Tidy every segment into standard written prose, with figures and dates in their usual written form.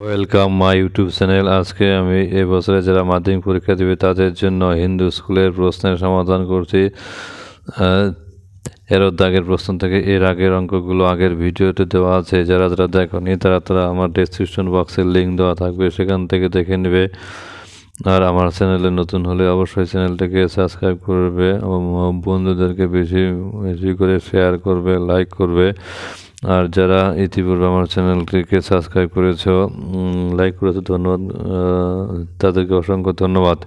Welcome my YouTube channel. আজকে আমি এবছরে যারা মাধ্যমিক পরীক্ষা দেবে তাদের জন্য হিন্দু স্কুলের প্রশ্নের সমাধান করছি। এর দাগের প্রশ্ন থেকে এর আগের অঙ্কগুলো আগের ভিডিওতে দেওয়া আছে, যারা যারা দেখোনি তারা আমার ডেসক্রিপশন বক্সের লিঙ্ক দেওয়া থাকবে, সেখান থেকে দেখে নেবে। আর আমার চ্যানেলে নতুন হলে অবশ্যই চ্যানেলটাকে সাবস্ক্রাইব করবে, বন্ধুদেরকে বেশি বেশি করে শেয়ার করবে, লাইক করবে। আর যারা ইতিপূর্বে আমার চ্যানেলটিকে সাবস্ক্রাইব করেছো, লাইক করেছো, ধন্যবাদ, তাদেরকে অসংখ্য ধন্যবাদ।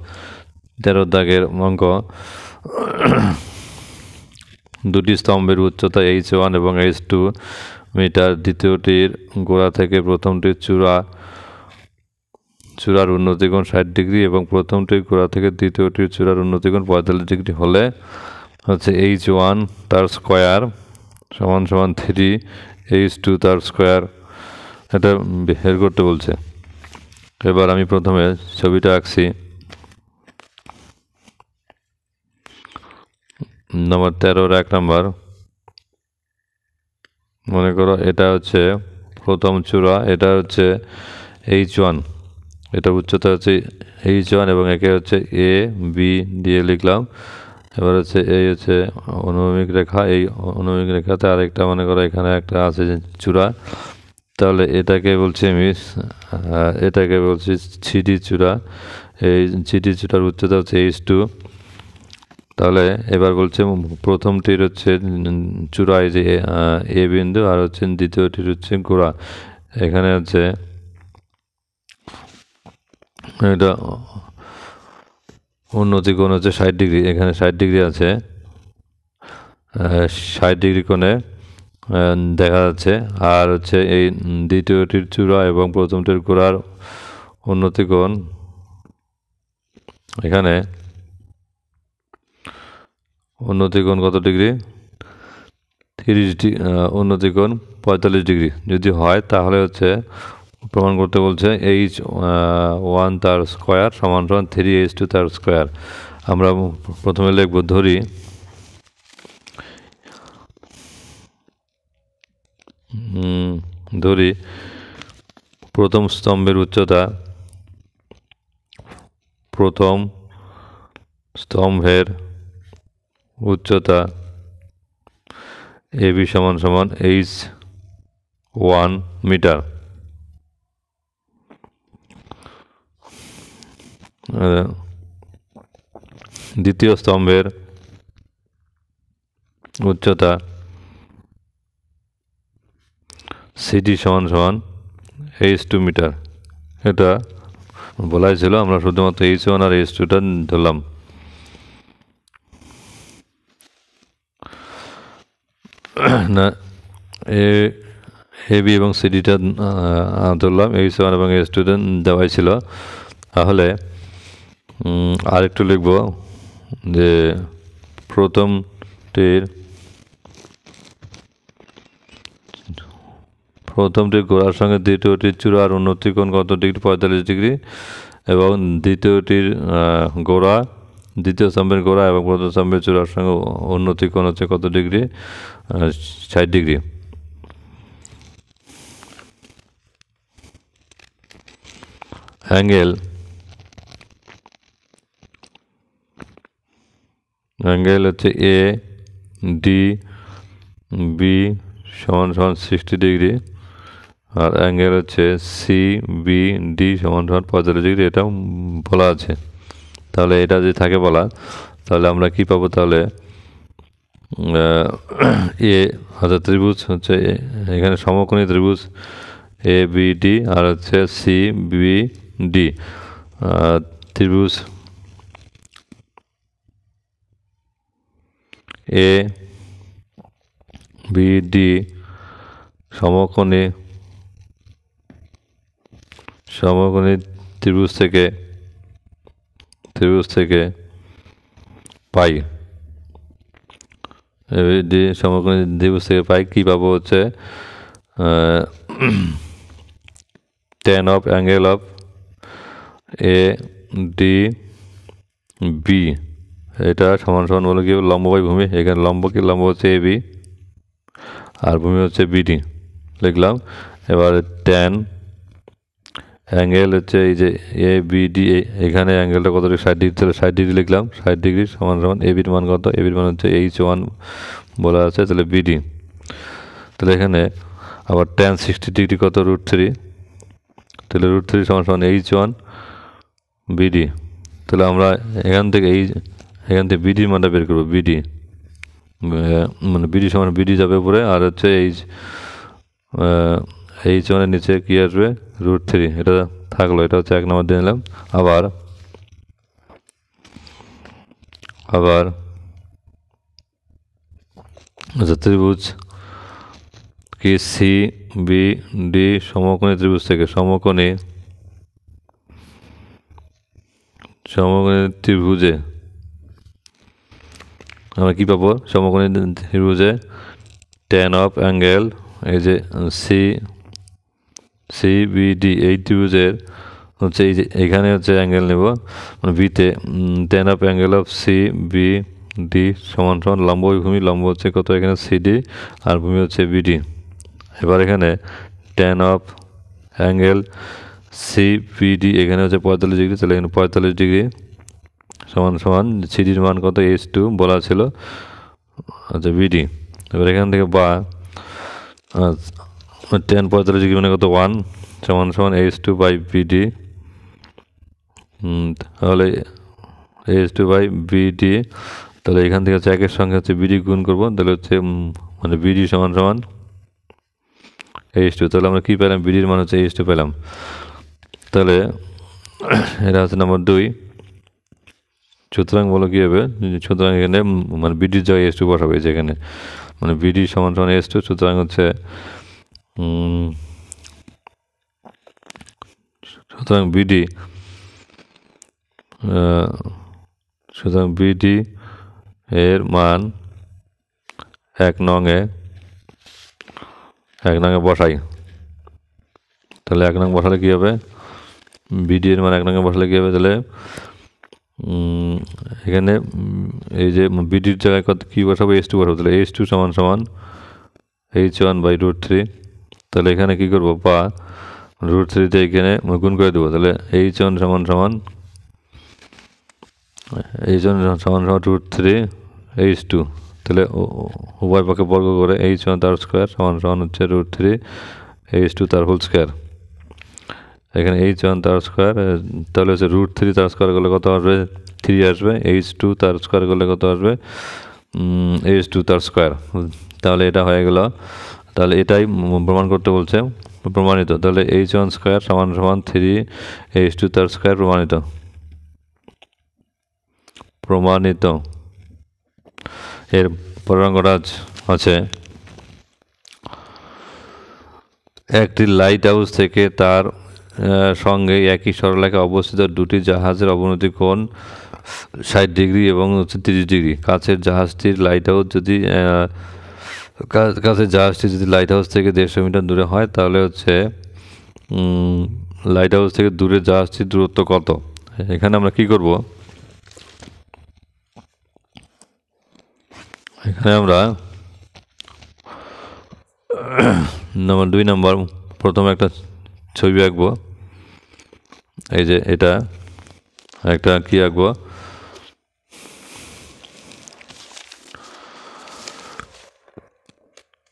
13 দাগের অঙ্ক। দুটি স্তম্ভের উচ্চতা H1 এবং H2 মিটার। দ্বিতীয়টির গোড়া থেকে প্রথমটির চূড়ার উন্নতিকোণ 60 ডিগ্রি এবং প্রথমটির গোড়া থেকে দ্বিতীয়টির চূড়ার উন্নতিকোণ 45 ডিগ্রি হলে হচ্ছে H1 তার স্কোয়ার সমান সমান 3H2 তার স্কোয়ার, এটা বের করতে বলছে। এবার আমি প্রথমে ছবিটা আঁকছি। নম্বর 13 1 নম্বর, মনে করো এটা হচ্ছে প্রথম চূড়া, এটা হচ্ছে H1, এটা উচ্চতা হচ্ছে H1 এবং একে হচ্ছে এ বি দিয়ে লিখলাম। এবার হচ্ছে এই হচ্ছে অনুভূমিক রেখা, এই অনুভূমিক রেখাতে আরেকটা মনে করো এখানে একটা আছে চূড়া, তাহলে এটাকে বলছি আমি এটাকে বলছি সিডি চূড়া। এই সিডি চূড়ার উচ্চতা হচ্ছে H2। তাহলে এবার বলছে প্রথমটির হচ্ছে চূড়া এই যে এ বিন্দু, আর হচ্ছে দ্বিতীয়টির হচ্ছে গোড়া। এখানে হচ্ছে এটা উন্নতি কোণ হচ্ছে 60 ডিগ্রি, এখানে 60 ডিগ্রি আছে, 60 ডিগ্রি কোণে দেখা যাচ্ছে। আর হচ্ছে এই দ্বিতীয়টির চূড়া এবং প্রথমটির গোড়ার উন্নতি কোণ, এখানে উন্নতি কোণ কত ডিগ্রি? 30 উন্নতি কোণ 45 ডিগ্রি যদি হয় তাহলে হচ্ছে প্রমাণ করতে বলছে H1 তার স্কোয়ার সমান সমান 3H2 তার স্কোয়ার। আমরা প্রথমে লিখব, ধরি প্রথম স্তম্ভের উচ্চতা, প্রথম স্তম্ভের উচ্চতা AB সমান সমান H1 মিটার। দ্বিতীয় স্তম্ভের উচ্চতা CD সমান সমান H2 মিটার। এটা বলাই ছিল, আমরা শুধুমাত্র H1 আর H2টা ধরলাম। না, এবি এবং সিডিটা ধরলাম, H1 এবং H2টা দেওয়াই ছিল। তাহলে আরেকটু লিখব যে প্রথমটির গোড়ার সঙ্গে দ্বিতীয়টির চূড়ার উন্নতি কোণ কত ডিগ্রি? 45 ডিগ্রি। এবং দ্বিতীয়টির গোড়া, দ্বিতীয় স্তম্ভের গোড়া এবং প্রথম স্তম্ভের চূড়ার সঙ্গে উন্নতি কোণ হচ্ছে কত ডিগ্রি? 60 ডিগ্রি। অ্যাঙ্গেল হচ্ছে এ ডি বি সমান সমান 60 ডিগ্রি, আর অ্যাঙ্গেল হচ্ছে সি বি ডি সমান সমান 45 ডিগ্রি, এটা বলা আছে। তাহলে এটা যদি থাকে বলা, তাহলে আমরা কি পাবো? তাহলে এ হচ্ছে ত্রিভুজ, হচ্ছে এখানে সমকোণী ত্রিভুজ এ বি ডি, আর হচ্ছে সি বি ডি ত্রিভুজ এ বি ডি সমকোণী ত্রিভুজ থেকে পাই, ডি সমকোণী ত্রিভুজ থেকে পাই কি পাবো? হচ্ছে tan of angle of A D B, এটা সমান সমান বলে কি লম্ব বাই ভূমি। এখানে লম্ব হচ্ছে এ বি আর ভূমি হচ্ছে বিডি লিখলাম। এবার tan অ্যাঙ্গেল হচ্ছে এই যে এ বি ডি, এখানে অ্যাঙ্গেলটা কত ডিগ্রি, 60 ডিগ্রি, তাহলে 60 ডিগ্রি লিখলাম। 60 ডিগ্রি সমান সমান এবির মান কত, এবির মান হচ্ছে H1 বলা আছে, তাহলে বিডি। তাহলে এখানে আবার tan 60 ডিগ্রি কত, √3, তাহলে √3 সমান সমান H1 বিডি। তাহলে আমরা এখান থেকে বিডির মানটা বের করবো। বিডি মানে বিডি সমান বিডি যাবে উপরে, আর হচ্ছে H1 নিচে কি আসবে, √3, এটা থাকলো। এটা হচ্ছে 1 নম্বর দিয়ে নিলাম। আবার আচ্ছা, ত্রিভুজ কি সি বি ডি সমকোণী ত্রিভুজ থেকে সমকোণী ত্রিভুজে আমরা কি পাবো, সমকোণী ত্রিভুজে tan অফ অ্যাঙ্গেল এই যে সি বি ডি, এই ত্রিভুজের হচ্ছে এই যে এখানে হচ্ছে অ্যাঙ্গেল নেব মানে বিতে, tan of angle of C B D সমান সমান লম্ব ভূমি, লম্ব হচ্ছে কত এখানে সিডি, আর ভূমি হচ্ছে বিডি। এবার এখানে tan of angle C B D এখানে হচ্ছে 45 ডিগ্রি, তাহলে এখানে 45 ডিগ্রি সমান সমান সিডির মান কত, H2 বলা ছিল, আচ্ছা বিডি। এবার এখান থেকে বা tan 45 ডিগ্রি মানে কত 1 সমান সমান H2 বাই বিডি, তাহলে H2 বাই বিডি। তাহলে এখান থেকে হচ্ছে একের সঙ্গে হচ্ছে বিডি গুণ করবো, তাহলে হচ্ছে মানে বিডি সমান সমান H2। তাহলে আমরা কী পেলাম, বিডির মান হচ্ছে H2 পেলাম। তাহলে এটা হচ্ছে নম্বর 2। সুতরাং বলো কী হবে, সুতরাং এখানে মানে বিডির জায়গায় H2 বসাবে, যেখানে মানে বিডি সমান সমান H2। সুতরাং হচ্ছে সুতরাং বিডি এর মান 1 নংয়ে বসাই। তাহলে 1 নং বসালে কী হবে, বিডি এর মান 1 নংয়ে বসালে কী হবে, তাহলে এখানে এই যে বিডির জায়গায় কত কী বসাবো, H2 বসাবো। তাহলে H2 সমান সমান H1 বাই √3। তাহলে এখানে কী করবো, বা √3 এখানে গুণ করে দেবো। তাহলে H1 সমান সমান √3 H2। তাহলে উভয় পক্ষে বর্গ করে H1 তার স্কোয়ার সমান সমান হচ্ছে √3 H2 তার হোল স্কোয়ার। এখানে H1 তার স্কোয়ার, তাহলে হচ্ছে √3 তার স্কোয়ার করলে কত আসবে, 3 আসবে। H2 তার স্কোয়ার করলে কত আসবে, H2 তার স্কোয়ার। তাহলে এটা হয়ে গেল। তাহলে এটাই প্রমাণ করতে বলছে, প্রমাণিত। তাহলে H1 স্কোয়ার সমান সমান 3 H2 তার স্কোয়ার, প্রমাণিত। এর পরের অঙ্কটা আছে, একটি লাইট হাউস থেকে তার সঙ্গে একই সরলরেখায় অবস্থিত দুটি জাহাজের অবনতি কোণ 60 ডিগ্রি এবং হচ্ছে 30 ডিগ্রি। কাছের জাহাজটি লাইট হাউস থেকে 150 মিটার দূরে হয়, তাহলে হচ্ছে লাইট হাউস থেকে দূরে জাহাজটির দূরত্ব কত। এখানে আমরা কি করব, এখানে আমরা দুই নম্বর প্রথমে একটা ছবি আঁকবো। এই যে এটা একটা কি আঁকবো,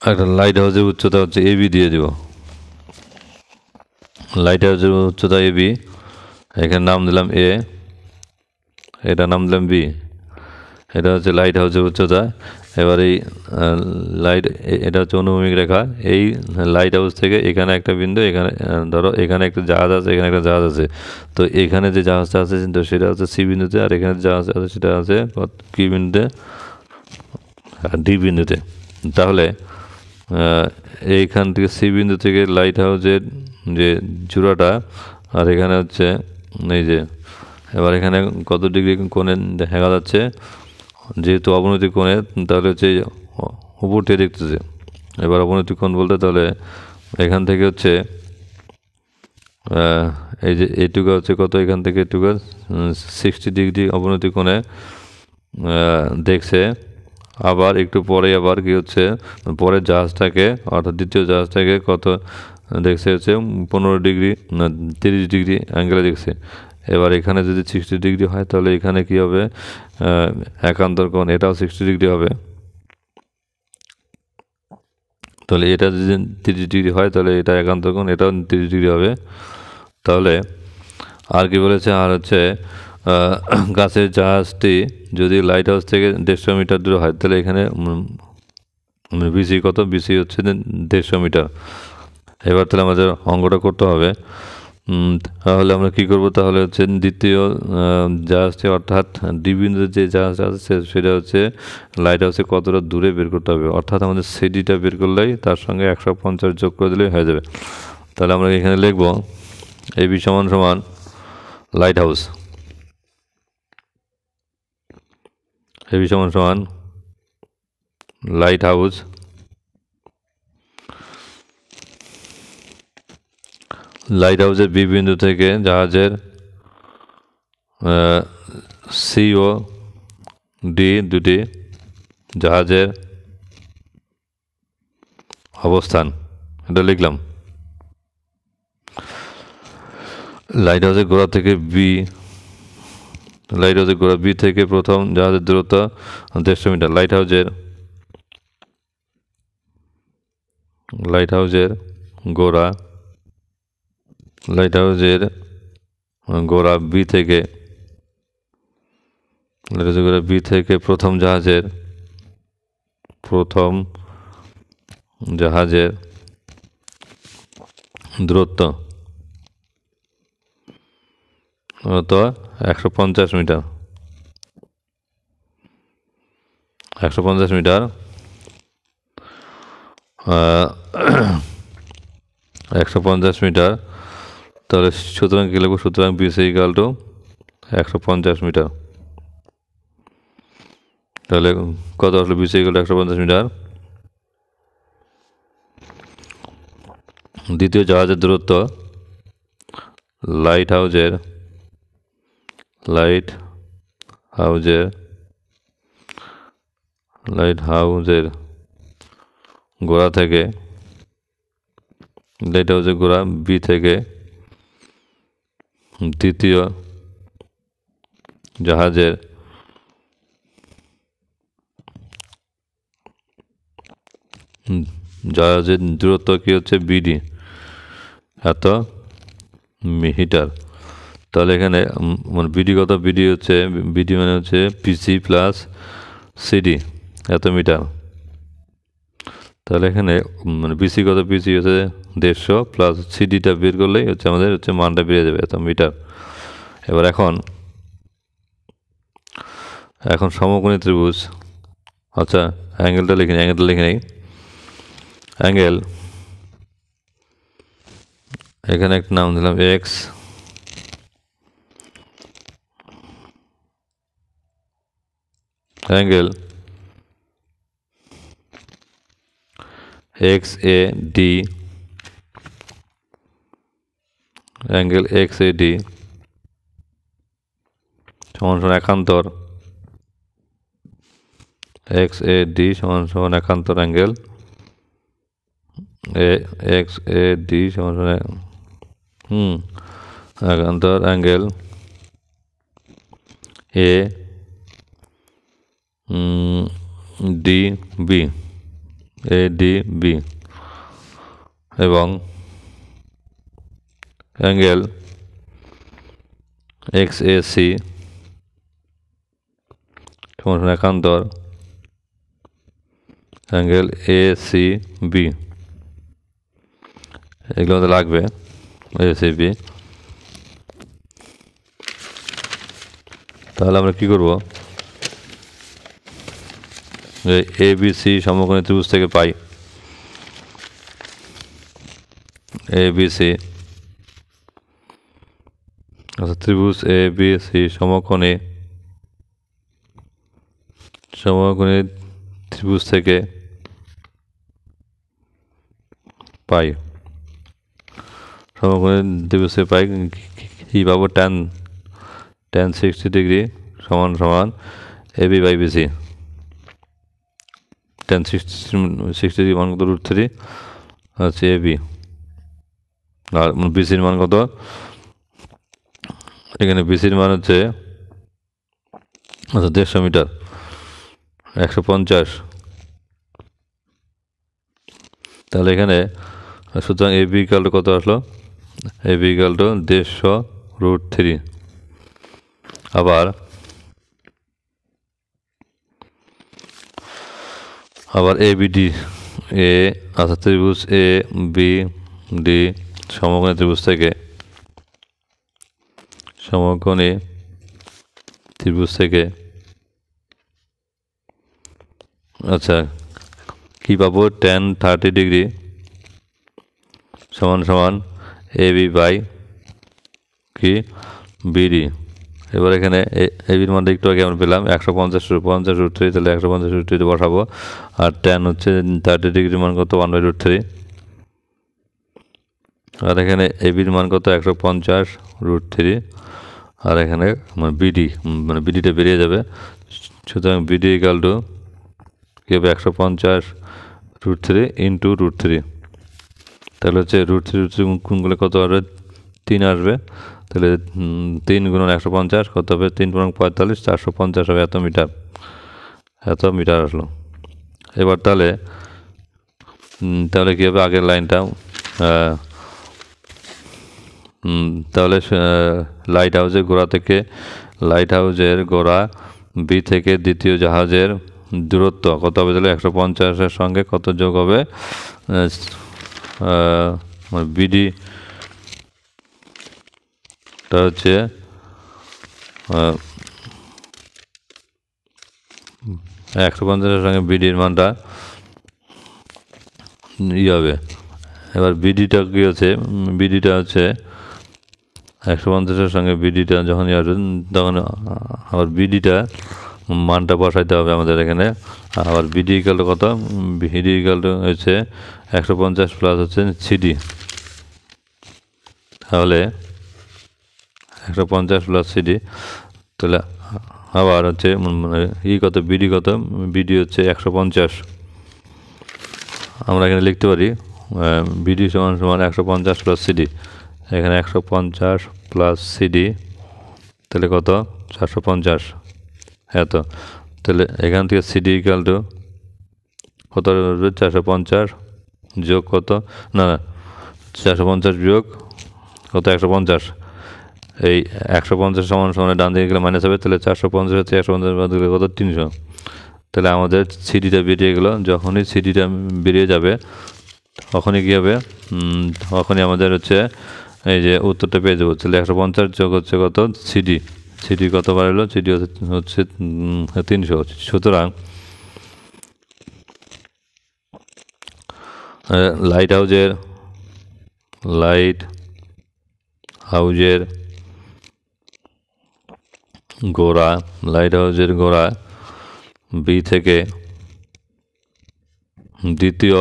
একটা লাইট হাউসের উচ্চতা হচ্ছে এবি দিয়ে দেব। লাইট হাউসের উচ্চতা এবি, এখানে নাম দিলাম এ, এটা নাম দিলাম বি। এটা হচ্ছে লাইট হাউসের উচ্চতা। এবার এই এটা হচ্ছে অনুভূমিক রেখা। এই লাইট হাউস থেকে এখানে একটা বিন্দু, এখানে ধরো এখানে একটা জাহাজ আছে, এখানে একটা জাহাজ আছে। তো এখানে যে জাহাজটা আছে তো সেটা হচ্ছে সি বিন্দুতে, আর এখানে জাহাজ আছে সেটা আছে কি বিন্দুতে, ডি বিন্দুতে। তাহলে এইখান থেকে সি বিন্দু থেকে লাইট হাউসের যে চূড়াটা, আর এখানে হচ্ছে এই যে, এবার এখানে কত ডিগ্রি কোণে দেখা যাচ্ছে, যেহেতু অবনতি কোণে, তাহলে হচ্ছে উপর থেকে দেখতেছে। এবার অবনতি কোণ বলতে তাহলে এখান থেকে হচ্ছে এই যে এইটুকু হচ্ছে কত, এখান থেকে এইটুকু 60 ডিগ্রি অবনতি কোণে দেখছে। আবার একটু পরে আবার কি হচ্ছে, পরের জাহাজটাকে অর্থাৎ দ্বিতীয় জাহাজটাকে কত দেখছে হচ্ছে 15 ডিগ্রি না 30 ডিগ্রি অ্যাঙ্গেলে দেখছে। এবার এখানে যদি 60 ডিগ্রি হয় তাহলে এখানে কি হবে, একান্তর কোণ এটাও 60 ডিগ্রি হবে। তাহলে এটা যদি 30 ডিগ্রি হয় তাহলে এটা একান্তর কোণ এটাও 30 ডিগ্রি হবে। তাহলে আর কি বলেছে, আর হচ্ছে গাছের জাহাজটি যদি লাইট হাউস থেকে 150 মিটার দূরে হয় তাহলে এখানে বিসি কত, বিসি হচ্ছে 150 মিটার। এবার তাহলে আমাদের অঙ্কটা করতে হবে। তাহলে আমরা কী করবো, তাহলে হচ্ছে দ্বিতীয় জাহাজটি অর্থাৎ ডি বিন্দুতে যে জাহাজ আছে সেটা হচ্ছে লাইট হাউসে কতটা দূরে বের করতে হবে, অর্থাৎ আমাদের সিডিটা বের করলেই তার সঙ্গে 150 যোগ করে দিলেই হয়ে যাবে। তাহলে আমরা এখানে লিখব এবি সমান সমান লাইট হাউস, এবি সমান সমান লাইট হাউস লাইট হাউসের বি বিন্দু থেকে জাহাজের সি ও ডি দুটি জাহাজের অবস্থান, এটা লিখলাম। লাইট হাউসের গোড়া থেকে বি, লাইট হাউসের গোড়া বি থেকে প্রথম জাহাজের দূরত্ব 150 মিটার। লাইট হাউসের গোড়া, লাইট হাউসের গোড়া বি থেকে, লাইট হাউসের গোড়া বি থেকে প্রথম জাহাজের দূরত্ব 150 মিটার। 150 metre 150 metre. তাহলে সুতরাং কী লিখব, সুতরাং বিসি ইকুয়াল টু 150 মিটার। তাহলে কত আসলে বিসি ইকুয়াল টু 150 মিটার। দ্বিতীয় জাহাজের দূরত্ব লাইট হাউসের গোড়া থেকে, লাইট হাউসের গোড়া বি থেকে দ্বিতীয় জাহাজের দূরত্ব কি হচ্ছে বিডি, এত মিটার। তাহলে এখানে মানে বিডি কত, বিডি মানে হচ্ছে পিসি প্লাস সিডি এত মিটার। তাহলে এখানে মানে বিসি কত, পিসি হচ্ছে 150 প্লাস সিডিটা বের করলেই হচ্ছে আমাদের হচ্ছে মানটা বেরিয়ে যাবে এত মিটার। এবার এখন সমকোণী ত্রিভুজ, আচ্ছা অ্যাঙ্গেলটা লিখে নেই। অ্যাঙ্গেল এখানে একটা নাম দিলাম x, angle x A D, angle x A D সমান সমান একান্তর, এক্স এ ডি সমান সমান একান্তর অ্যাঙ্গেল এক্স এ ডি সমান সমান একান্তর অ্যাঙ্গেল এ ডি বি এবং অ্যাঙ্গেল এক্স এ সি সমান সমান একান্তর অ্যাঙ্গেল এ সি বি। এগুলো আমাদের লাগবে, এ সি বি। তাহলে আমরা কী করব, এ বি সি সমকোণী ত্রিভুজ থেকে পাই এ বি সি, আচ্ছা ত্রিভুজ এ বি সি সমকোণী ত্রিভুজ থেকে পাই, সমকোণী ত্রিভুজ থেকে পাই কী পাবো, tan 60 ডিগ্রি সমান সমান A B by BC. tan 60 degree মান কত, √3 হচ্ছে এ বি। আর বিসির মান কত, এখানে বিসির মান হচ্ছে 150 মিটার, 150। তাহলে এখানে সুতরাং এবি ইকুয়াল টু কত আসলো, এবি ইকুয়াল টু 150√3। আবার এবিডি ত্রিভুজ এ বি ডি সমকোণী ত্রিভুজ থেকে আচ্ছা কি পাবো, tan 30 ডিগ্রি সমান সমান এবি বাই কি বিডি। এবার এখানে এবির মানটা একটু আগে আমরা পেলাম 150√3, তাহলে 150√3 বসাবো। আর tan হচ্ছে 30 ডিগ্রির মান কত, 1/√3। আর এখানে এবির মান কত, 150√3। আর এখানে বিডি মানে বিডিটা বেরিয়ে যাবে, সুতরাং বিডি ইকুয়াল টু কি হবে, 150√3 ইন্টু √3। তাহলে হচ্ছে √3 গুণগুলো কত আসবে, 3 আসবে। তাহলে 3 গুণন 150 কত হবে, 3 × 45, 450 হবে, এত মিটার আসলো। এবার তাহলে কী হবে, আগের লাইনটা তাহলে লাইট হাউসের গোড়া বি থেকে দ্বিতীয় জাহাজের দূরত্ব কত হবে, তাহলে 150-এর সঙ্গে কত যোগ হবে, বিডি টা হচ্ছে 150-এর সঙ্গে বিডির মানটা হবে। এবার বিডিটা কি হচ্ছে, বিডিটা হচ্ছে 150-এর সঙ্গে বিডিটা যখনই আসবে তখন আবার বিডিটা মানটা বসাইতে হবে আমাদের এখানে। আবার বিডি ইকুয়াল টু কত, বিডি ইকুয়াল টু হচ্ছে 150 প্লাস হচ্ছে সিডি। তাহলে 150 প্লাস সিডি, তাহলে আবার হচ্ছে কত, বিডি হচ্ছে 150। আমরা এখানে লিখতে পারি বিডি সমান 150 প্লাস সিডি। এখানে 150 প্লাস সিডি তাহলে কত, 450 এত। তাহলে এখান থেকে সিডি ইকুয়াল টু কত, 450 যোগ কত, না 450 বিয়োগ কত, 150। এই 150 সমান ডান দিকে গেলে মাইনাস হবে, তাহলে 450 হচ্ছে 150 বাদ দিলে কত, 300। তাহলে আমাদের সিডিটা বেরিয়ে গেল। যখনই সিডিটা বেরিয়ে যাবে তখনই কী হবে, তখনই আমাদের হচ্ছে এই যে উত্তরটা পেয়ে যাবো। তাহলে 150 যোগ হচ্ছে কত, সিডি কত বাড়লো, সিডি হচ্ছে 300। সুতরাং লাইট হাউজের গোড়া বি থেকে দ্বিতীয়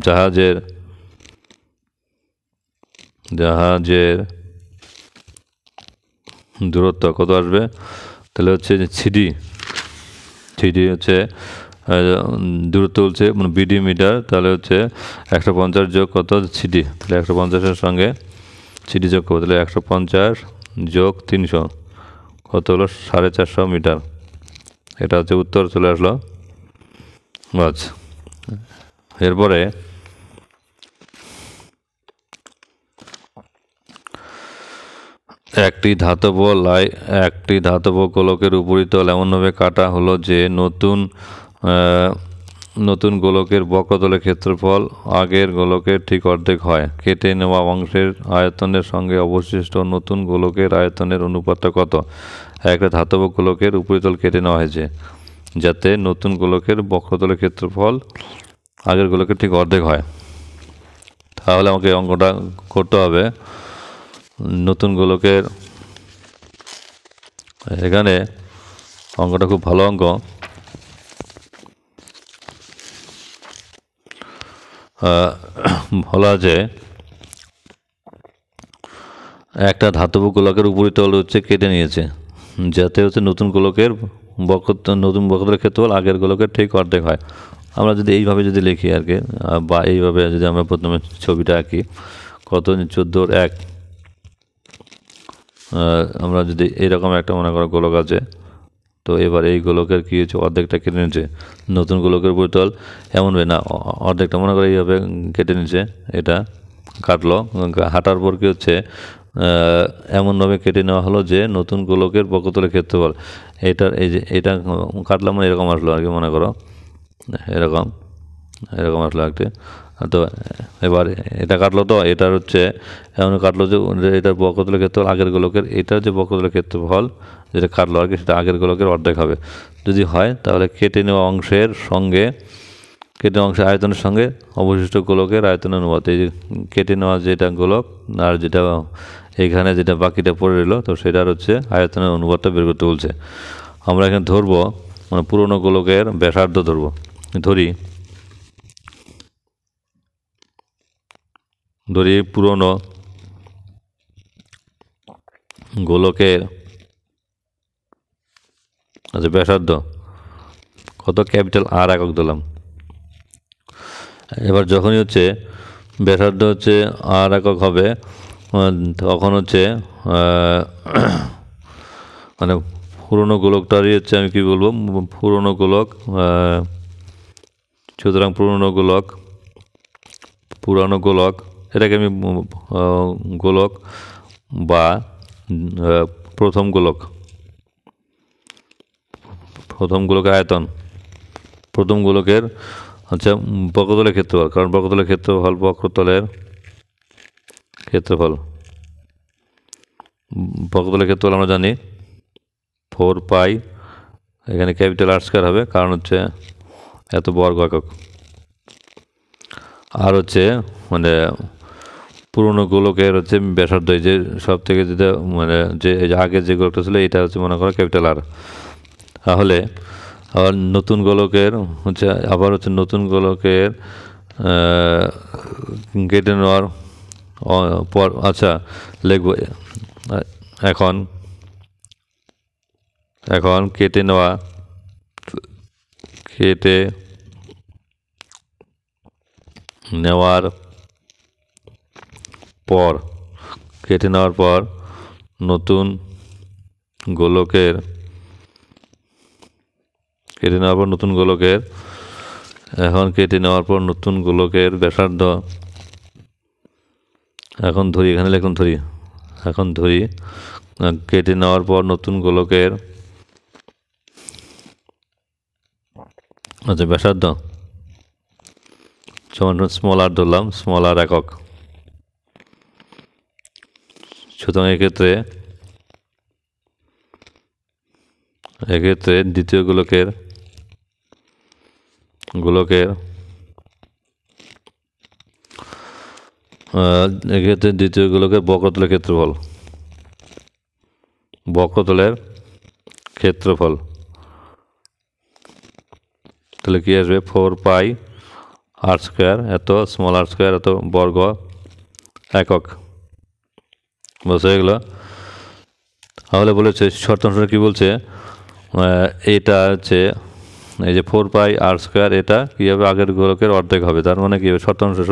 জাহাজের দূরত্ব কত আসবে, তাহলে হচ্ছে সিডি হচ্ছে দূরত্ব বলছে বিডি মিটার, তাহলে হচ্ছে 150 যোগ কত, সিডি। তাহলে 150-এর সঙ্গে সিডি যোগ করবো, তাহলে 150 যোগ 300 কত হলো, 450 মিটার। এটা হচ্ছে উত্তর চলে আসলো। আচ্ছা, এরপরে একটি ধাতব গোলকের উপরিতল এমনভাবে কাটা হলো যে নতুন গোলকের বক্রতলের ক্ষেত্রফল আগের গোলকের ঠিক অর্ধেক হয়। কেটে নেওয়া অংশের আয়তনের সঙ্গে অবশিষ্ট নতুন গোলকের আয়তনের অনুপাতটা কত? একটা ধাতব গোলকের উপরিতল কেটে নেওয়া হয়েছে যাতে নতুন গোলকের বক্রতলের ক্ষেত্রফল আগের গোলকের ঠিক অর্ধেক হয়। তাহলে আমাকে অঙ্কটা করতে হবে। নতুন গোলকের, এখানে অঙ্কটা খুব ভালো অঙ্ক। বলা আছে একটা ধাতব গোলকের উপরিতল হচ্ছে কেটে নিয়েছে যাতে হচ্ছে নতুন বক্রতলের ক্ষেত্রফল আগের গোলকের ঠিক অর্ধেক হয়। আমরা যদি এইভাবে যদি লিখি আর কি, বা এইভাবে যদি আমরা প্রথমে ছবিটা আঁকি, কত 14 আমরা যদি এইরকম একটা মনে করো গোলক আছে, তো এবার এই গোলকের কী হচ্ছে, অর্ধেকটা কেটে নিচ্ছে। নতুন গোলকের বোতল এমন না, অর্ধেকটা মনে করো এইভাবে কেটে নিচ্ছে, এটা কাটলো, হাঁটার পর কী হচ্ছে, এমনভাবে কেটে নেওয়া হলো যে নতুন গোলকের বক্ষতলের ক্ষেত্রফল এটার, এই যে এটা কাটলাম মানে এরকম আসলো আর কি, মনে করো এরকম আসলো একটি। তো এবার এটা কাটলো, তো এটার হচ্ছে এমন কাটলো যে এটার বক্ষতলের ক্ষেত্রফল আগের গোলকের, এটার যে বক্ষতলের ক্ষেত্রফল যেটা কাটলো আর কি, সেটা আগের গোলকের অর্ধেক হবে। যদি হয় তাহলে কেটে নেওয়া অংশের আয়তনের সঙ্গে অবশিষ্ট গোলকের আয়তনের অনুপাত। এই যে কেটে নেওয়া যেটা গোলক আর যেটা এখানে যেটা বাকিটা পড়ে রইলো, তো সেটার হচ্ছে আয়তনের অনুপাতটা বের করতে বলছে। আমরা এখানে ধরবো মানে পুরনো গোলকের ব্যাসার্ধ ধরি পুরনো গোলকের আচ্ছা ব্যাসার্ধ কত, ক্যাপিটাল আর একক দিলাম। এবার যখনই হচ্ছে ব্যাসার্ধ হচ্ছে আর একক হবে, তখন হচ্ছে মানে পুরনো গোলকটারই হচ্ছে আমি কী বলবো, পুরনো গোলক। সুতরাং পুরানো গোলক এটাকে আমি গোলক বা প্রথম গোলকের আয়তন, প্রথম গোলকের আচ্ছা বক্ষতলের ক্ষেত্রফল, কারণ বক্ষতলের ক্ষেত্রফল আমরা জানি 4 পাই, এখানে ক্যাপিটাল আর স্কয়ার হবে কারণ হচ্ছে এত বর্গ একক। আর হচ্ছে মানে পুরনো গোলকের হচ্ছে ব্যাসার্ধ, যে সব থেকে যেটা মানে যে আগের যে গোলকটা ছিল এটা হচ্ছে মনে করো ক্যাপিটাল আর। তাহলে আবার নতুন গোলকের কেটে নেওয়ার পর আচ্ছা লিখব এখন কেটে নেওয়ার পর নতুন গোলকের ব্যাসার্ধ, এখন ধরি এখানে লিখুন কেটে নেওয়ার পর নতুন গোলকের আচ্ছা ব্যাসার্ধ সমান স্মল আর ধরলাম, স্মল আর একক। সুতরাং এক্ষেত্রে দ্বিতীয় গোলকের বক্রতলের ক্ষেত্রফল তাহলে কি আসবে, 4 পাই আর স্কয়ার এত স্মল আর স্কয়ার এত বর্গ একক। বুঝে গেল? তাহলে বলেছে শর্তাংশটা কি বলছে, এটা হচ্ছে এই যে 4 পাই আর স্কয়ার এটা কী হবে, আগের গোলকের অর্ধেক হবে। তার মানে কি হবে শর্তাংশে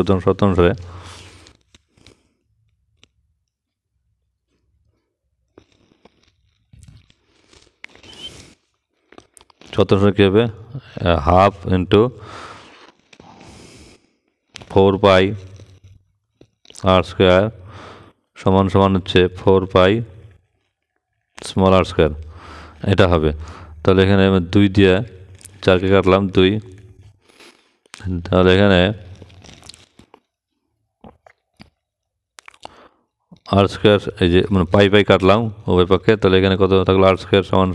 কী হবে, হাফ ইন্টু 4 পাই আর স্কয়ার সমান হচ্ছে 4 পাই স্মল আর স্কয়ার, এটা হবে। তাহলে এখানে 2 দিয়ে 4কে কাটলাম 2, তাহলে এখানে আর স্কয়ার এই যে মানে পাই কাটলাম উভয় পক্ষে, তাহলে এখানে কত থাকলো, আর স্কয়ার সমান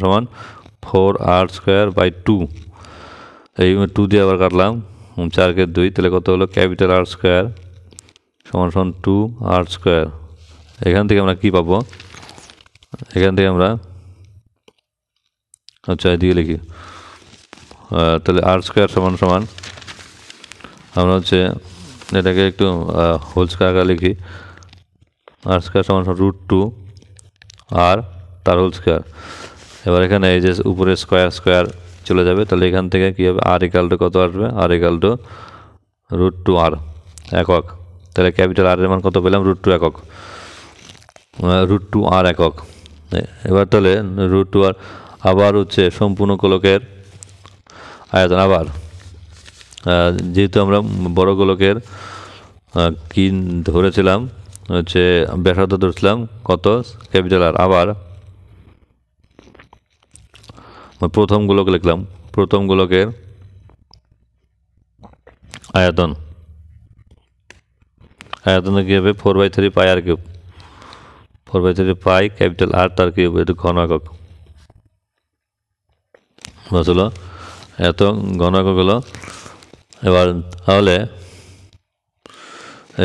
4 আর স্কয়ার বাই 2, এই 2 দিয়ে আবার কাটলাম 4কে 2, তাহলে কত হলো, ক্যাপিটাল আর স্কয়ার সমান 2 আর স্কয়ার। এখান থেকে আমরা কি পাবো, আমরা আচ্ছা এদিকে লিখি, তাহলে আর স্কয়ার সমান আমরা হচ্ছে এটাকে একটু হোল স্কয়ার আকারে লিখি, আর স্কয়ার সমান √2 আর তার হোল স্কয়ার। এবার এখানে এই যে উপরে স্কয়ার চলে যাবে, তাহলে এখান থেকে কী হবে, আর ইকাল টু কত আসবে, আর ইকাল টু √2 আর একক। তাহলে ক্যাপিটাল আর এর মান কত পেলাম? √2 একক, √2r একক। এবার তাহলে √2r আবার হচ্ছে সম্পূর্ণ গোলকের আয়তন। আবার যেহেতু আমরা বড় গোলকের কি ধরেছিলাম হচ্ছে ব্যাসার্ধ ধরেছিলাম কত? Capital R. আবার প্রথম গোলক লিখলাম, প্রথম গোলকের আয়তন, আয়তনে কী হবে? 4/3 পাই আর কিউব, 4/3 পাই ক্যাপিটাল আর তার কিউব, এটা ঘন একক বুঝলো, এত ঘন একক হলো। এবার তাহলে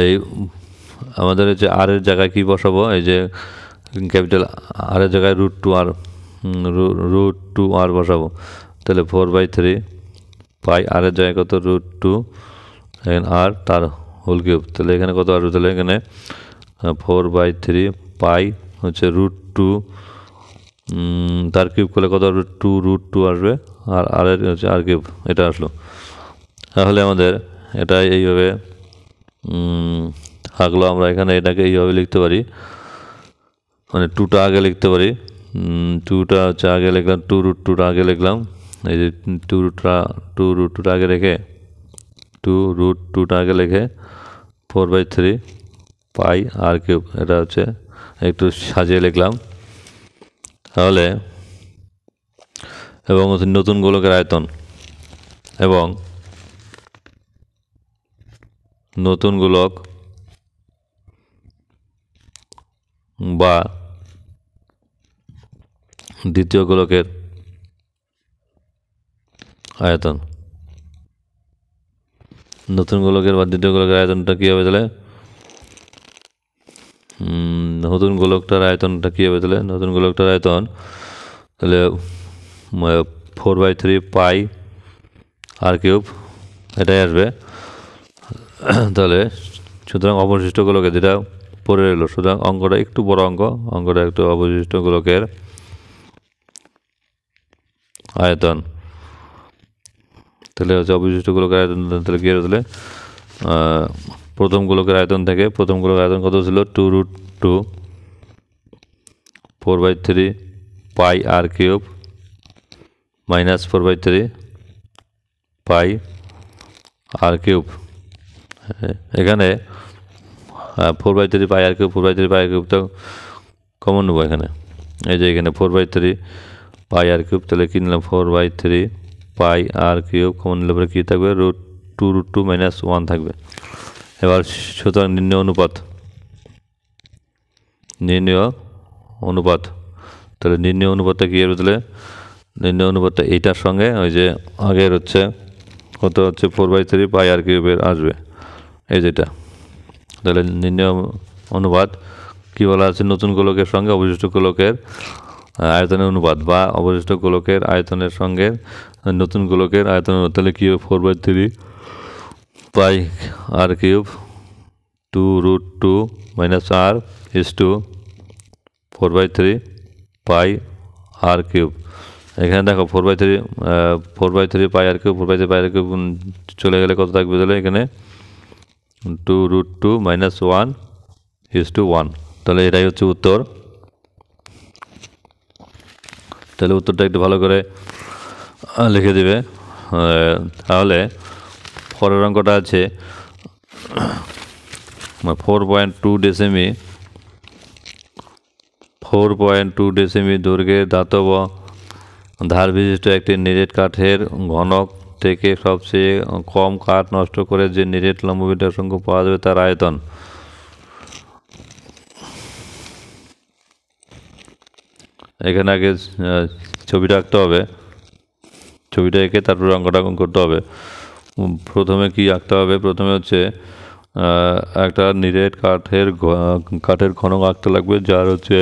এই আমাদের যে আর এর জায়গায় কি বসাবো? এই যে ক্যাপিটাল আর এর জায়গায় √2r বসাবো। তাহলে 4/3 পাই আর এর জায়গায় কত? √2 আর তার হোল কিউব। তাহলে এখানে কত আসবে? তাহলে এখানে 4/3 পাই হচ্ছে √2 তার কিউব করলে কত আসবে? √2 আসবে, আর আর এর হচ্ছে আর কিউব, এটা আসলো। তাহলে আমাদের এটা এইভাবে থাকলো। আমরা এখানে এটাকে এইভাবে লিখতে পারি, মানে 2টা আগে লিখতে পারি, 2টা হচ্ছে আগে লিখলাম, 2√2টা আগে লিখলাম। এই যে 2√2টা আগে রেখে 2√2টা আগে লিখে 4/3 পাই আর কিউব, এটা হচ্ছে একটু সাজিয়ে লিখলাম। তাহলে এবং নতুন গোলকের আয়তন এবং নতুন গোলক বা দ্বিতীয় গোলকের আয়তন, নতুন গোলকের বা দ্বিতীয় গোলকের আয়তনটা কী হবে? তাহলে নতুন গোলকটার আয়তনটা কী হবে? তাহলে নতুন গোলকটার আয়তন তাহলে 4/3 পাই আর কিউব, এটাই আসবে। তাহলে সুতরাং অবশিষ্ট গোলকের যেটা পড়ে রইল, সুতরাং অঙ্কটা একটু বড় অঙ্কটা একটু অবশিষ্ট গোলকের আয়তন, তাহলে হচ্ছে অবশিষ্ট গোলকের আয়তন। তাহলে কী হবে? তাহলে প্রথম গোলকের আয়তন থেকে প্রথম গোলকের আয়তন কত ছিল? 2√2 4/3 পাই আর কিউব মাইনাস 4/3 পাই আর কিউব। এখানে 4/3 পাই আর কিউব, 4/3 পাই আর কিউবটা কমন নেবো এখানে। এই যে এখানে 4/3 পাই আর কিউব, তাহলে কী নিলাম? 4/3 পাই আর কিউব কমন নিলে পরে কী থাকবে? √2 মাইনাস 1 থাকবে। এবার সুতরাং নির্ণয় অনুপাত, তাহলে নির্ণয় অনুপাতটা কী হবে? তাহলে নির্ণয় অনুপাতটা এইটার সঙ্গে ওই যে আগের হচ্ছে কত হচ্ছে 4/3 পাই আর কিউবের আসবে, এই যেটা। তাহলে নির্ণয় অনুপাত কী বলা আছে? নতুন গোলকের সঙ্গে অবশিষ্ট গোলকের আয়তনের অনুপাত, বা অবশিষ্ট গোলকের আয়তনের সঙ্গে নতুন গোলকের আয়তনের। তাহলে কী হবে? 4/3 পাই আর cube 2√2 minus R is to 4/3 pi R cube. এখানে দেখো 4/3 পাই আর কিউব, 4/3 পাই আর কিউব চলে গেলে কত থাকবে? তাহলে এখানে 2√2 মাইনাস 1 ইস টু 1। তাহলে এটাই হচ্ছে উত্তর। তাহলে উত্তরটা একটু ভালো করে লিখে দিবে। তাহলে পরের অঙ্কটা আছে 4.2 ডেসিমি দৈর্ঘ্যের ধাতব ধার বিশিষ্ট একটি নিরেট কাঠের ঘনক থেকে সবচেয়ে কম কাঠ নষ্ট করে যে নিরেট লম্ব মিটার সংখ্যক পাওয়া যাবে তার আয়তন। এখানে আগে ছবিটা আঁকতে হবে, ছবিটা এঁকে তারপরে অঙ্কটা করতে হবে। প্রথমে কি আঁকতে হবে? প্রথমে হচ্ছে একটা নিরেট কাঠের ঘনক আঁকতে লাগবে, যার হচ্ছে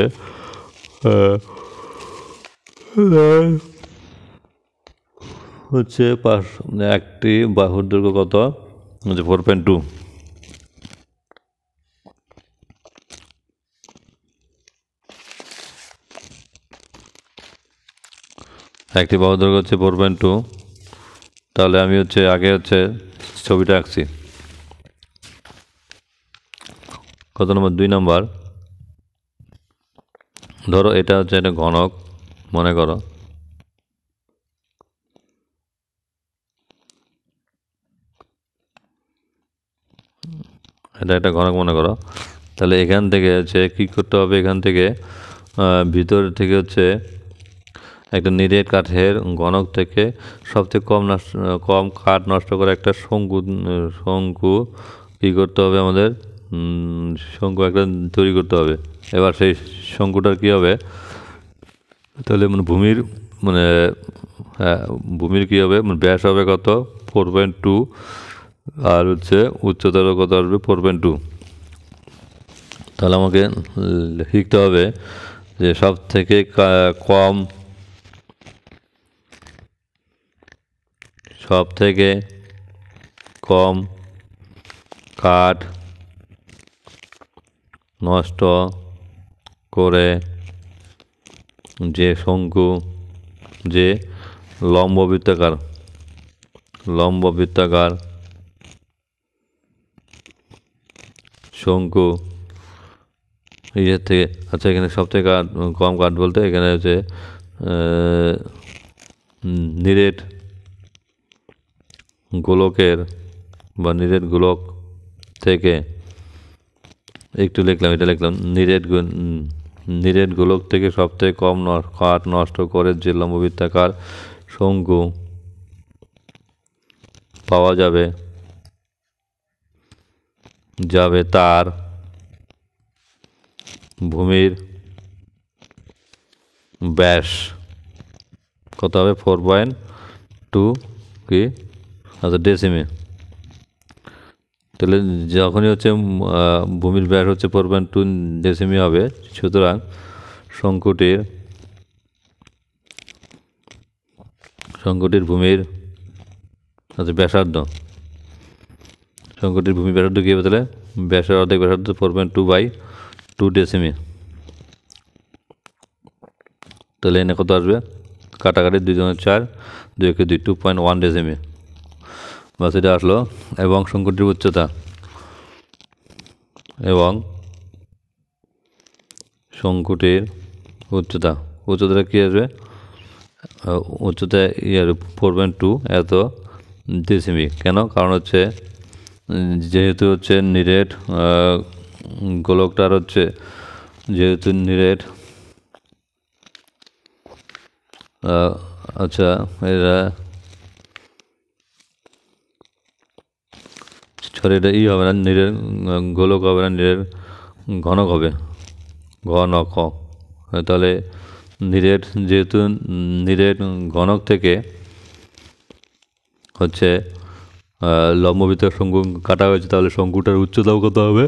একটি বাহুর দৈর্ঘ্য কত? হচ্ছে 4.2। একটি বাহুর দৈর্ঘ্য হচ্ছে 4.2। তাহলে আমি হচ্ছে আগে হচ্ছে ছবিটা আঁকছি। কত নম্বর 2 নম্বর, ধরো এটা হচ্ছে একটা ঘনক, মনে করো এটা একটা ঘনক মনে করো। তাহলে এখান থেকে হচ্ছে কী করতে হবে, এখান থেকে ভিতর থেকে হচ্ছে একটা নিরেট কাঠের ঘনক থেকে সবথেকে কম কাঠ নষ্ট করে একটা শঙ্কু কী করতে হবে আমাদের, শঙ্কু একটা তৈরি করতে হবে। এবার সেই শঙ্কুটার কী হবে, তাহলে মানে ভূমির কী হবে, ব্যাস হবে কত 4.2, আর হচ্ছে উচ্চতারও কত আসবে 4.2। তাহলে আমাকে লিখতে হবে যে সব থেকে কম কাঠ নষ্ট করে যে শঙ্কু, যে লম্ব বৃত্তাকার শঙ্কু ইয়ের থেকে, আচ্ছা এখানে সব থেকে কম কাঠ বলতে এখানে হচ্ছে নিরেট গোলকের বা নিরেট গোলক থেকে একটু লিখলাম, এটা লিখলাম নিরেট গোলক থেকে সবথেকে কম কাঠ নষ্ট করে যে লম্ববৃত্তাকার শঙ্কু পাওয়া যাবে তার ভূমির ব্যাস কত হবে 4.2 কি, আচ্ছা ডেসিমি। তাহলে যখনই হচ্ছে ভূমির ব্যাস হচ্ছে 4.2 ডেসিমি হবে, সুতরাং শঙ্কুটির ভূমির আচ্ছা ব্যাসার্ধ, শঙ্কুটির ভূমি ব্যাসার্ধ কী হবে, তাহলে ব্যাসের অর্ধেক ব্যাসার্ধ 4.2/2 ডেসিমি। তাহলে এনে কত আসবে, কাটাকাটি 2 × 4 2 × 2 2.1 ডেসিমি, বাস এটা আসলো। এবং শঙ্কুটির উচ্চতা, উচ্চতাটা কী আসবে, উচ্চতা 4.2 এত ডেসিমি। কেন, কারণ হচ্ছে যেহেতু হচ্ছে নিরেট গোলকটার হচ্ছে যেহেতু নিরেট, আচ্ছা এটা এটা হবে না, নিরেট গোলক হবে না, নিরেট ঘনক হবে, ঘনক। তাহলে যেহেতু নিরেট ঘনক থেকে হচ্ছে লম্ববৃত্তাকার শঙ্কু কাটা হয়েছে, তাহলে শঙ্কুটার উচ্চতাও কত হবে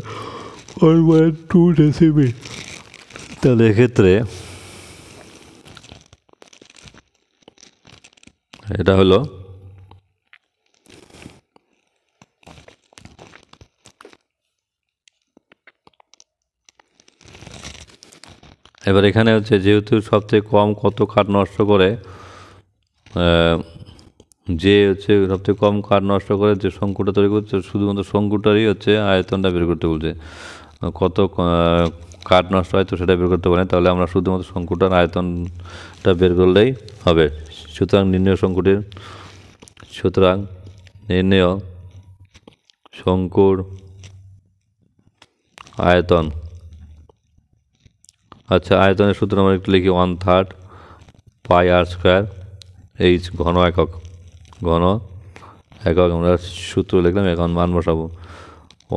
1.2 ডেসিমি। তাহলে এক্ষেত্রে এটা হলো এবার এখানে হচ্ছে যেহেতু সবথেকে কম কত কাঠ নষ্ট করে, যে হচ্ছে সবথেকে কম কাঠ নষ্ট করে যে শঙ্কুটা তৈরি করছে, শুধুমাত্র শঙ্কুটারই হচ্ছে আয়তনটা বের করতে বলছে, কত কাঠ নষ্ট হয় তো সেটা বের করতে পারে। তাহলে আমরা শুধুমাত্র শঙ্কুটার আয়তনটা বের করলেই হবে। সুতরাং নির্ণয় শঙ্কুর আয়তন, আচ্ছা আয়তনের সূত্র আমরা একটু লিখি 1/3 πr², এইচ ঘন একক আমরা সূত্র লিখলাম। এখন মান বসাবো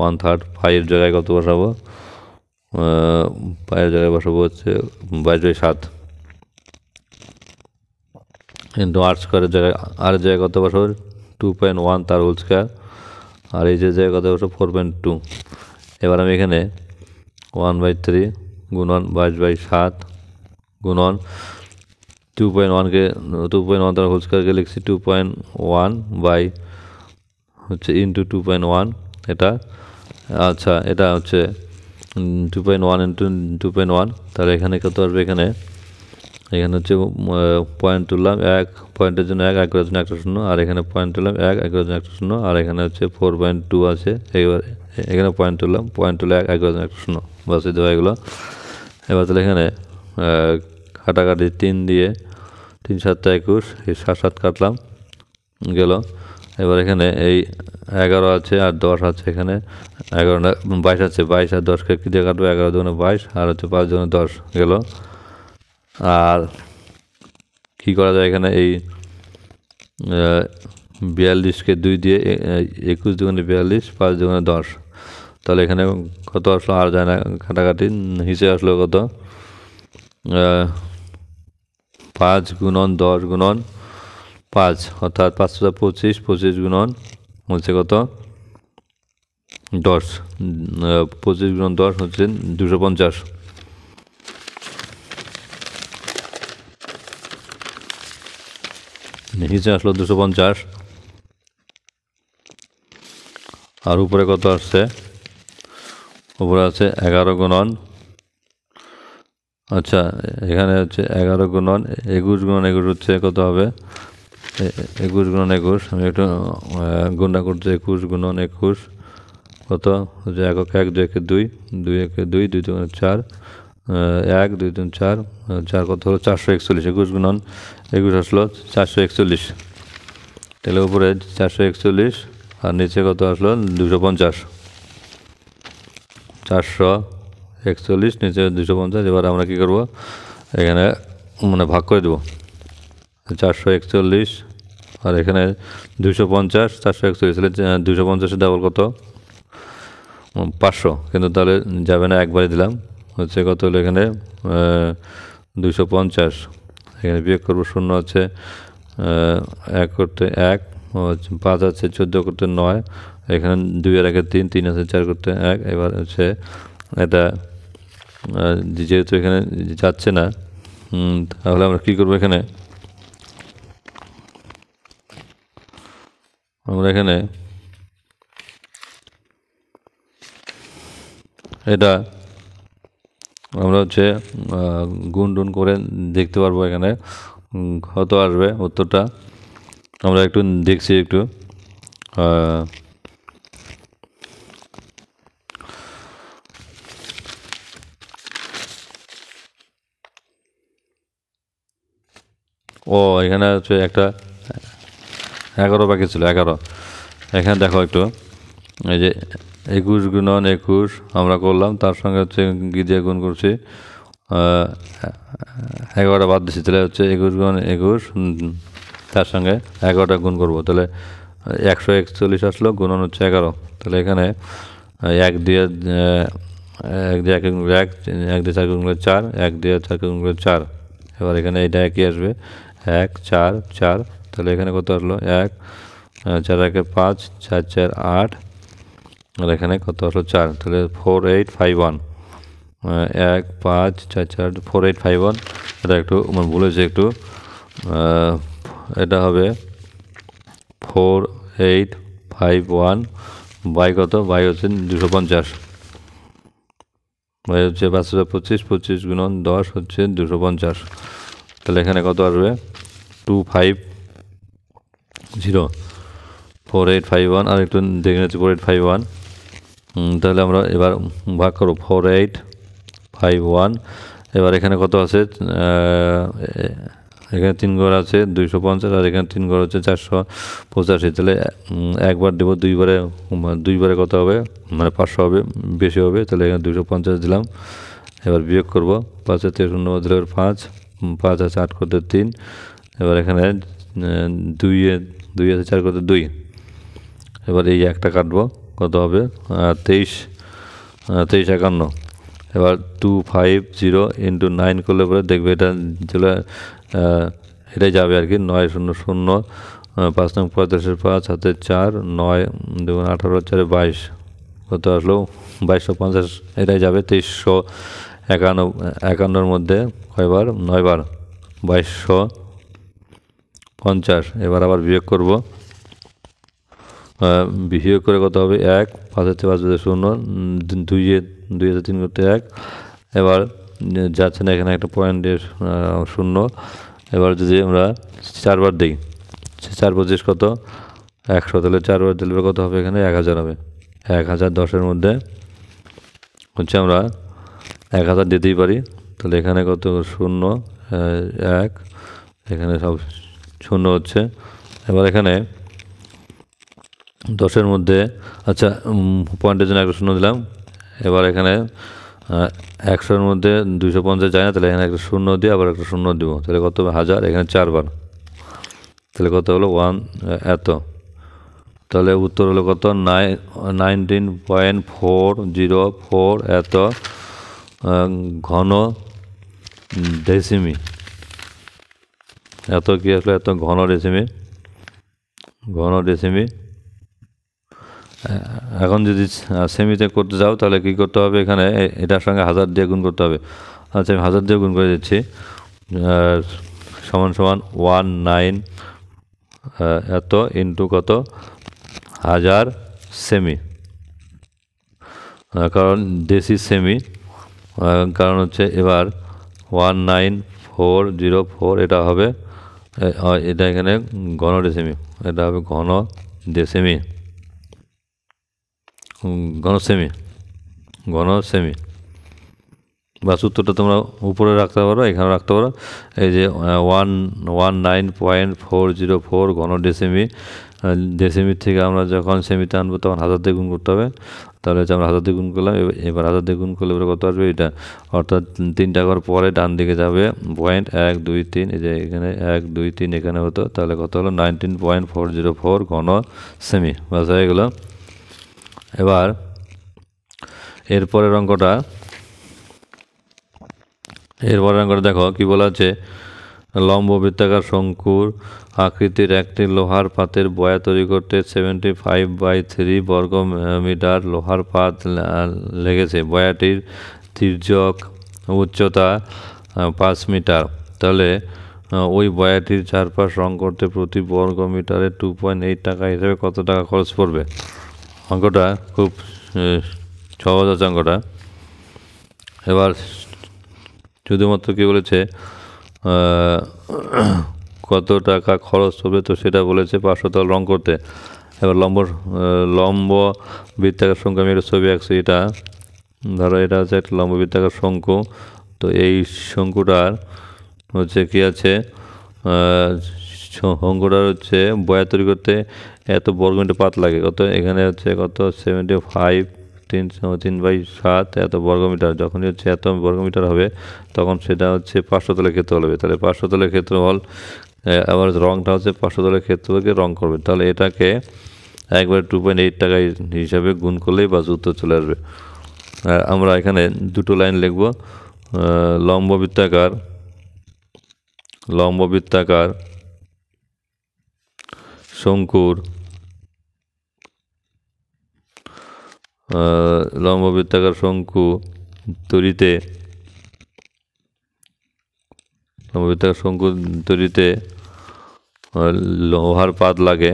1/3 পাইয়ের জায়গায় কত বসাবো, পায়ের জায়গায় বসাবো হচ্ছে 22/7 ইন্টু r² জায়গায় জায়গায় কত বসাবো 2.1 তার হোল স্কোয়ার, আর এই যে জায়গায় কত বসাবো 4.2। এবার আমি এখানে 1/3 গুণন 22/7 গুণন 2.1কে 2.1 তার হোল স্কোয়ারকে লিখছি 2.1 বাই হচ্ছে ইন্টু 2.1 এটা, আচ্ছা এটা হচ্ছে 2.1 ইন্টু 2.1। তাহলে এখানে কত আসবে, এখানে হচ্ছে পয়েন্ট তুললাম 1, পয়েন্টের জন্য 1, 1 করার জন্য একটা শূন্য, আর এখানে পয়েন্ট তুললাম 1, 1 করার জন্য একটা শূন্য, আর এখানে হচ্ছে 4.2 আছে। এখানে পয়েন্ট তুললাম, পয়েন্ট তুলে এক একটা শূন্য, বাস এই দেওয়া এগুলো। এবার তাহলে এখানে কাটাকাটি 3 দিয়ে 3 7 21, এই 7 7 কাটলাম গেল। এবার এখানে এই 11 আছে আর 10 আছে, এখানে 11 না 22 আছে, 22 আর 10কে কী দিয়ে কাটবো, 11 দুগুণে 22 আর হচ্ছে 5 দুগুণে 10 গেল। আর কী করা যায় এখানে, এই 42কে 2 দিয়ে 21 দুগুণে 42, 5 দুগুণে 10, তাহলে এখানে কত আসলো, আর যায় না কাটাকাটি, হিসেবে আসলো কত 5 গুণন 10 গুণন 5, অর্থাৎ 5 25, 25 গুণন হচ্ছে কত 10, 25 গুণন 10 হচ্ছে 250। নিচে আসলো 250, আর উপরে কত আসছে, উপরে আছে 11 গুণন, আচ্ছা এখানে হচ্ছে 11 গুণন 21 গুণন 21 হচ্ছে কত হবে, 21 গুণন 21, আমি একটু গুণটা করছি, 21 গুণন 21 কত হচ্ছে, একক 1 2 1 2 2 1 2 2 2 4, 1 2 3 4 4 কত হলো 441, 21 গুণন 21 আসলো 441, তাহলে উপরে 441 আর নিচে কত আসলো 250, 441 নিচে 250। এবার আমরা কী করবো, এখানে মানে ভাগ করে দেবো, 441 আর এখানে 250, 441, তাহলে 250 ডাবল কত 500, কিন্তু তাহলে যাবে না, একবারে দিলাম, হচ্ছে কত হলো এখানে 250, এখানে বিয়োগ করবো, শূন্য আছে 1 করতে 1, 5 আছে 14 করতে 9, এখানে 2 আর 1 3, 3 আছে 4 করতে 1। এবার হচ্ছে এটা যেহেতু এখানে যাচ্ছে না, তাহলে আমরা কী করবো, এখানে আমরা এখানে এটা আমরা হচ্ছে গুণ টুন করে দেখতে পারবো এখানে কত আসবে উত্তরটা। আমরা একটু দেখছি একটু, ও এখানে হচ্ছে একটা 11 বাকি ছিল, 11, এখানে দেখো একটু, এই যে 21 গুণন 21 আমরা করলাম, তার সঙ্গে হচ্ছে কি দিয়ে গুণ করছি, 11টা বাদ দিচ্ছি, তাহলে হচ্ছে 21 গুণন 21 তার সঙ্গে 11টা গুণ করবো, তাহলে 141 আসলো, গুণন হচ্ছে 11, তাহলে এখানে 1 দিয়ে 1 দিয়ে 1 গুণ 1, 1 দিয়ে 4 গুণ 4, 1 দিয়ে 4 গুণ 4, এবার এখানে এইটা একই আসবে 1 4 4, তাহলে এখানে কত আসলো 1 4 1 5 4 4 8, আর এখানে কত আসলো 4, তাহলে 4851, 1 5 4 4 4851, এটা একটু আমার বলেছে একটু, এটা হবে 4851 বাই কত, বাই হচ্ছে 250, বাই হচ্ছে 525, 25 গুণন 10 হচ্ছে 250, তাহলে এখানে কত আসবে 250, 4851, আর একটু দেখে নিচ্ছি 4851, তাহলে আমরা এবার ভাগ করবো 4851, এবার এখানে কত আছে, এখানে 3 ঘর আছে 250, আর এখানে 3 ঘর হচ্ছে 485, তাহলে একবার দেবো, দুইবারে কত হবে, মানে 500 হবে, বেশি হবে, তাহলে এখানে 250 দিলাম। এবার বিয়োগ করবো, 5 থেকে 0 দিলে 5, 5 আছে 8 করতে 3, এবার এখানে 2 আছে 4 করতে 2, এবার এই একটা কাটবো, কত হবে 23 51, এবার 250 ইন্টু 9 করলে পরে দেখবে এটা চলে, এটাই যাবে আর কি, 9 0 0, 5 নং 35 5 হাতে 4, 9 2 18 4 22, কত আসলো 2250, এটাই যাবে 2351 মধ্যে কয়বার, 9 বার, 2250। এবার আবার বিয়োগ করব, বিয়োগ করে কত হবে 1, 5 থেকে 5 0, 2 3 করতে 1, এবার যাচ্ছে না, এখানে একটা পয়েন্টের 0, এবার যদি আমরা 4 বার দিই, 4 25 কত 100, তাহলে 4 বার দিলে কত হবে, এখানে 1000 হবে, 1000 10-এর মধ্যে হচ্ছে আমরা 1000 দিতেই পারি। তাহলে এখানে কত শূন্য 1, এখানে সব শূন্য হচ্ছে। এবার এখানে 10-এর মধ্যে আচ্ছা পয়েন্টের জন্য একটা শূন্য দিলাম। এবার এখানে 100-এর মধ্যে 250 যায় না, তাহলে এখানে একটা শূন্য দিয়ে আবার একটা শূন্য দিব, তাহলে কত হবে 1000, এখানে 4 বার, তাহলে কত হলো 1 এত। তাহলে উত্তর হলো কত 19.404 এত ঘন ডেসিমি। এত কি আসলে এত ঘন ডেসিমি, ঘন ডেসিমি। এখন যদি সেমিতে করতে যাও তাহলে কি করতে হবে, এখানে এটার সঙ্গে 1000 দিয়ে গুণ করতে হবে। আচ্ছা আমি 1000 দিয়ে গুণ করে দিচ্ছি, সমান সমান 19 এত ইন্টু কত 1000 সেমি, কারণ ডেসি সেমি, কারণ হচ্ছে এবার 19404 এটা হবে, এটা এখানে ঘন ডেসিমি, এটা হবে ঘন ডেসিমি, ঘন সেমি, ঘন সেমি। বা সূত্রটা তোমরা উপরে রাখতে পারো, এখানে রাখতে পারো। এই যে 119.404 ঘন ডেসিমি, ডেসিমির থেকে আমরা যখন সেমিতে আনবো তখন 1000 দিয়ে গুণ করতে হবে। তাহলে হচ্ছে আমরা 1000 দিয়ে গুণ করলাম, এবার 1000 দিয়ে গুণ করলে এবার কত আসবে এটা, অর্থাৎ 3টা ঘর পরে ডান দিকে যাবে 0.123, এই যে এখানে 1 2 3 এখানে হতো, তাহলে কত হলো 19.404 ঘন সেমি, বাস হয়ে গেলো। এবার এরপরের অঙ্কটা দেখো কি বলা আছে, লম্ব বৃত্তাকার শঙ্কুর আকৃতির একটি লোহার পাতের বয়া তৈরি করতে 75/3 বর্গ মিটার লোহার পাত লেগেছে। বয়াটির তির্যক উচ্চতা 5 মিটার। তাহলে ওই বয়াটির চারপাশ রং করতে প্রতি বর্গ মিটারে 2.8 টাকা হিসেবে কত টাকা খরচ পড়বে। অঙ্কটা খুব সহজ আছে অঙ্কটা। এবার শুধুমাত্র কি বলেছে কত টাকা খরচ হবে, তো সেটা বলেছে 500 তল রং করতে। এবার লম্ব বৃত্তাকার শঙ্কু, আমি একটা ছবি আঁকছি, এটা ধরো এটা হচ্ছে একটা লম্ব বৃত্তাকার শঙ্কু। তো এই শঙ্কুটার হচ্ছে কি আছে, শঙ্কুটার হচ্ছে বয়া তৈরি করতে এত বর্গমিটার পাত লাগে, কত এখানে হচ্ছে কত 75 3/7 এত বর্গমিটার। যখনই হচ্ছে এত বর্গমিটার হবে তখন সেটা হচ্ছে 500 তলের ক্ষেত্রফল হবে। তাহলে 500 তলের ক্ষেত্রফল, আবার রংটা হচ্ছে 500 তলের ক্ষেত্রফলকে রং করবে, তাহলে এটাকে একবারে 2.8 টাকা হিসাবে গুণ করলেই বাস উত্তর চলে আসবে। আমরা এখানে দুটো লাইন লিখব, লম্ব বৃত্তাকার শঙ্কুর লম্ব বৃত্তাকার শঙ্কু তৈরিতে লোহার পাত লাগে।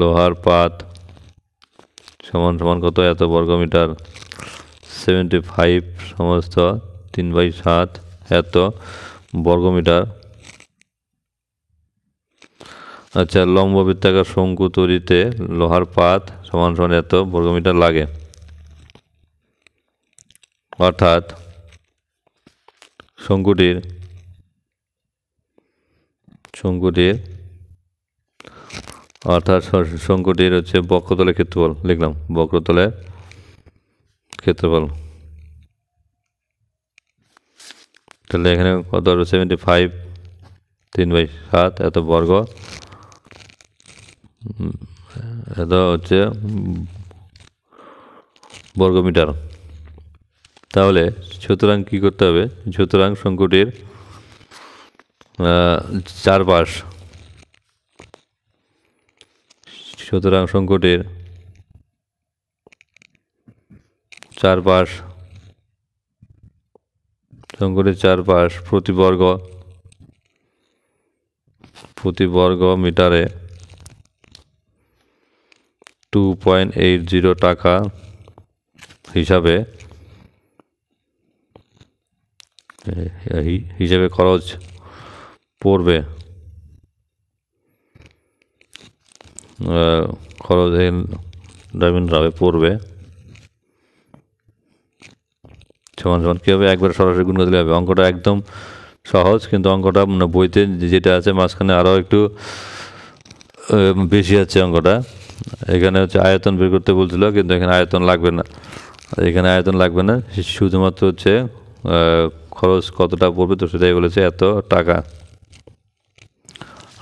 লোহার পাত সমান সমান কত এত বর্গমিটার, 75 সমস্ত 3/7 এত বর্গমিটার। আচ্ছা, লম্ব বৃত্তাকার শঙ্কু তৈরিতে লোহার পাত সমান সমান এত বর্গমিটার লাগে, অর্থাৎ শঙ্কুটির হচ্ছে বক্রতলের ক্ষেত্রফল, লিখলাম বক্রতলের ক্ষেত্রফল। তাহলে এখানে কত 75 3/7 এত বর্গ, এটা হচ্ছে বর্গমিটার। তাহলে সুতরাং কি করতে হবে, সুতরাং শঙ্কুটির চারপাশ, শঙ্কুটির প্রতি বর্গ মিটারে 2.80 টাকা হিসাবে খরচ পড়বে। হবে পড়বে সমান সমান কী হবে, একবারে সরাসরি গুণ করে দিলে হবে। অঙ্কটা একদম সহজ, কিন্তু অঙ্কটা মানে বইতে যেটা আছে মাঝখানে আরও একটু বেশি আছে অঙ্কটা। এখানে হচ্ছে আয়তন বের করতে বলছিল, কিন্তু এখানে আয়তন লাগবে না, শুধুমাত্র হচ্ছে খরচ কতটা পড়বে, তো সেটাই বলেছে এত টাকা।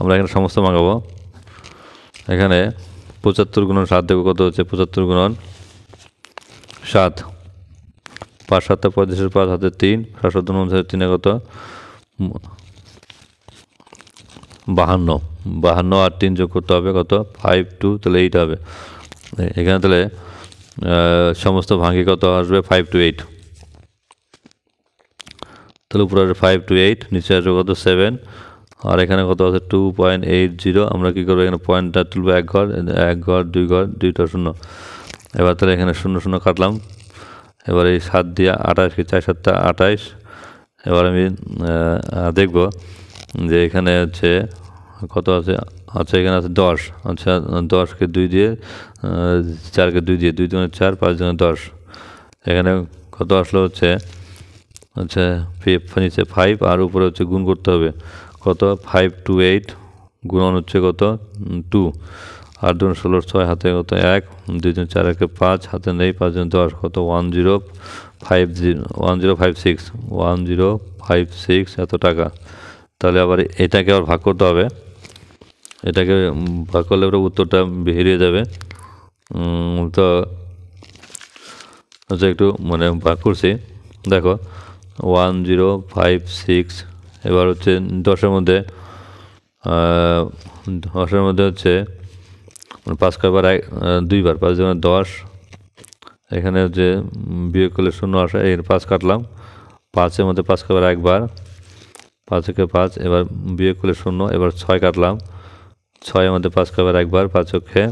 আমরা এখানে সমস্ত মাগাবো। এখানে 75 গুণন 7 দেখো কত হচ্ছে, 75 গুণন 7, 5 7 35, 5 হাতে 3, 7 7 3 কত 52 আর 3 যোগ করতে হবে কত 5 2, তাহলে 8 হবে। এখানে তাহলে সমস্ত ভাঙি কত আসবে 5 to 8, তাহলে উপরে আসবে 5 to 8, নিচে আসবে কত 7, আর এখানে কত আছে 2.80। আমরা কী করবো, এখানে পয়েন্টটা তুলবো এক ঘর 2 ঘর 2টা শূন্য। এবার তাহলে এখানে 0 0 কাটলাম। এবার এই 7 দিয়ে 28, 4 7 28। এবার আমি দেখব যে এখানে হচ্ছে কত আছে। আচ্ছা এখানে আছে 10। আচ্ছা 10কে 2 দিয়ে 4কে 2 দিয়ে 2 2 4, 5 2 10। এখানে কত আসলো হচ্ছে আচ্ছা নিচে 5 আর উপরে হচ্ছে গুণ করতে হবে কত 5 to 8 গুণন হচ্ছে কত 2, 8 2 16, 6 হাতে কত 1, 2 2 4 1 5 হাতে নেই, 5 2 10 কত 1056 এত টাকা। তাহলে আবার এটাকে আবার ভাগ করতে হবে, এটাকে ভাগ করলে পরে উত্তরটা বেরিয়ে যাবে। তো আচ্ছা একটু মানে ভাগ করছি দেখো 1056। এবার হচ্ছে 10-এর মধ্যে হচ্ছে 5 কয়বার 2 বার, 5 2 10। এখানে হচ্ছে বিয়োগ করলে 0 আসে, এর 5 কাটলাম, 5-এর মধ্যে 5 কয়বার 1 বার, 5 একে 5। এবার বিয়োগ করলে 0। এবার 6 কাটলাম, 6-এর মধ্যে 5 কয়বার 1 বার, 5 ওকে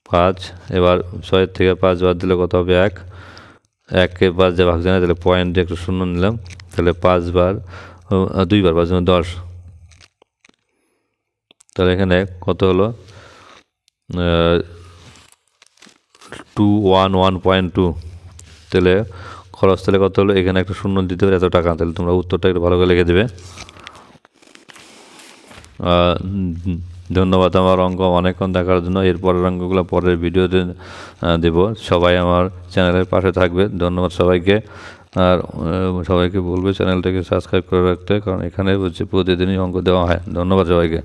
5। এবার 6-এর থেকে 5 বাদ দিলে কত হবে 1, 1কে 5 দিয়ে ভাগ জানা, তাহলে পয়েন্ট দিয়ে একটু 0 নিলাম, তাহলে 5 বার 2 বার 5 10। তাহলে এখানে কত হলো 211.2। তাহলে খরচ তাহলে কত হলো, এখানে একটা 0 দিতে হবে এত টাকা। তাহলে তোমরা উত্তরটা একটু ভালো করে লিখে দেবে। ধন্যবাদ আমার অঙ্ক অনেকক্ষণ দেখার জন্য। এরপরের অঙ্কগুলো পরের ভিডিওতে দেব। সবাই আমার চ্যানেলের পাশে থাকবে। ধন্যবাদ সবাইকে। আর সবাইকে বলবে চ্যানেলটাকে সাবস্ক্রাইব করে রাখতে, কারণ এখানে হচ্ছে প্রতিদিনই অঙ্ক দেওয়া হয়। ধন্যবাদ সবাইকে।